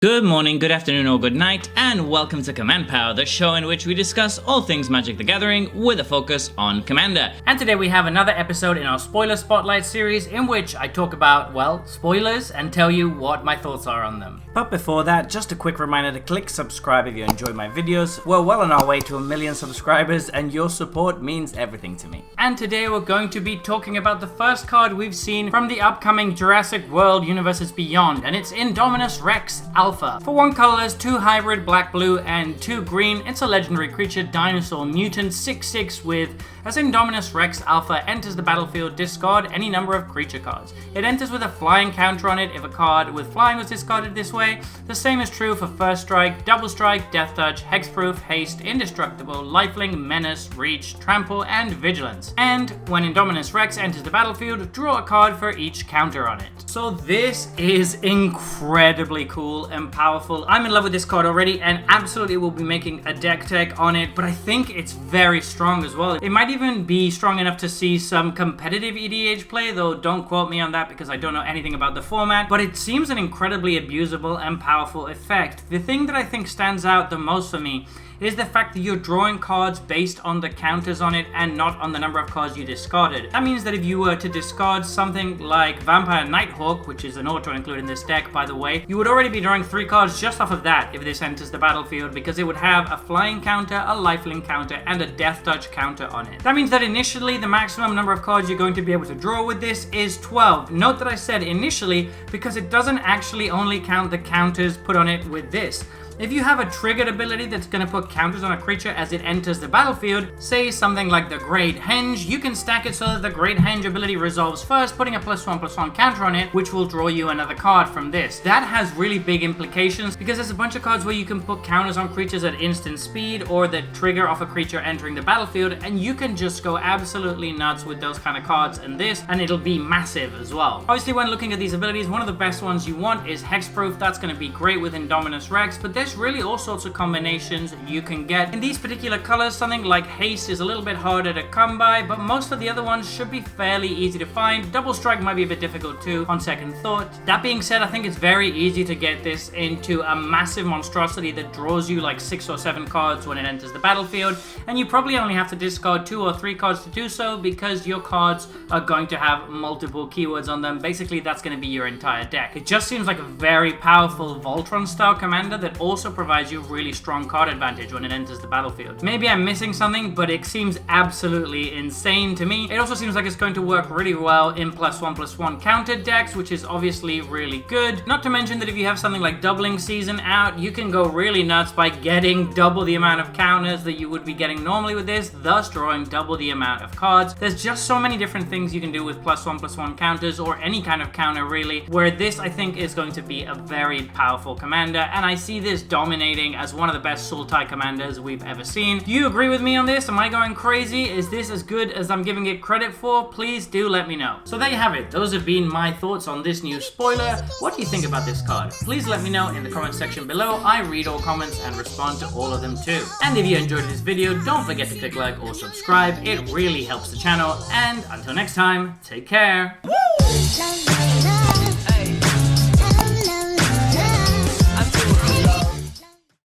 Good morning, good afternoon, or good night, and welcome to Command Power, the show in which we discuss all things Magic the Gathering with a focus on Commander. And today we have another episode in our Spoiler Spotlight series in which I talk about, well, spoilers and tell you what my thoughts are on them. But before that, just a quick reminder to click subscribe if you enjoy my videos. We're well on our way to 1 million subscribers and your support means everything to me. And today we're going to be talking about the first card we've seen from the upcoming Jurassic World Universes Beyond, and it's Indominus Rex Alpha. For 1 colorless, 2 hybrid, black, blue, and 2 green, it's a legendary creature, dinosaur mutant, 6/6 with, as Indominus Rex Alpha enters the battlefield, discard any number of creature cards. It enters with a flying counter on it if a card with flying was discarded this way. The same is true for first strike, double strike, death touch, hexproof, haste, indestructible, lifelink, menace, reach, trample, and vigilance. And when Indominus Rex enters the battlefield, draw a card for each counter on it. So this is incredibly cool and powerful. I'm in love with this card already and absolutely will be making a deck tech on it, but I think it's very strong as well. It might even be strong enough to see some competitive EDH play, though don't quote me on that because I don't know anything about the format, but it seems an incredibly abusable and powerful effect. The thing that I think stands out the most for me is the fact that you're drawing cards based on the counters on it and not on the number of cards you discarded. That means that if you were to discard something like Vampire Nighthawk, which is an auto include in this deck by the way, you would already be drawing 3 cards just off of that if this enters the battlefield, because it would have a flying counter, a lifelink counter, and a death touch counter on it. That means that initially the maximum number of cards you're going to be able to draw with this is 12. Note that I said initially because it doesn't actually only count the counters put on it with this. If you have a triggered ability that's going to put counters on a creature as it enters the battlefield, say something like the Great Henge, you can stack it so that the Great Henge ability resolves first, putting a +1/+1 counter on it, which will draw you another card from this. That has really big implications because there's a bunch of cards where you can put counters on creatures at instant speed or that trigger off a creature entering the battlefield, and you can just go absolutely nuts with those kind of cards and this, and it'll be massive as well. Obviously, when looking at these abilities, one of the best ones you want is Hexproof. That's going to be great with Indominus Rex, but there's really all sorts of combinations you can get. In these particular colors, something like Haste is a little bit harder to come by, but most of the other ones should be fairly easy to find. Double Strike might be a bit difficult too, on second thought. That being said, I think it's very easy to get this into a massive monstrosity that draws you like 6 or 7 cards when it enters the battlefield, and you probably only have to discard 2 or 3 cards to do so because your cards are going to have multiple keywords on them. Basically, that's going to be your entire deck. It just seems like a very powerful Voltron style commander that also provides you really strong card advantage when it enters the battlefield. Maybe I'm missing something, but it seems absolutely insane to me. It also seems like it's going to work really well in +1/+1 counter decks, which is obviously really good. Not to mention that if you have something like Doubling Season out, you can go really nuts by getting double the amount of counters that you would be getting normally with this, thus drawing double the amount of cards. There's just so many different things you can do with +1/+1 counters, or any kind of counter really, where this I think is going to be a very powerful commander, and I see this dominating as one of the best Sultai commanders we've ever seen. Do you agree with me on this? Am I going crazy? Is this as good as I'm giving it credit for? Please do let me know. So there you have it. Those have been my thoughts on this new spoiler. What do you think about this card? Please let me know in the comment section below. I read all comments and respond to all of them too. And if you enjoyed this video, don't forget to click like or subscribe. It really helps the channel. And until next time, take care. Woo!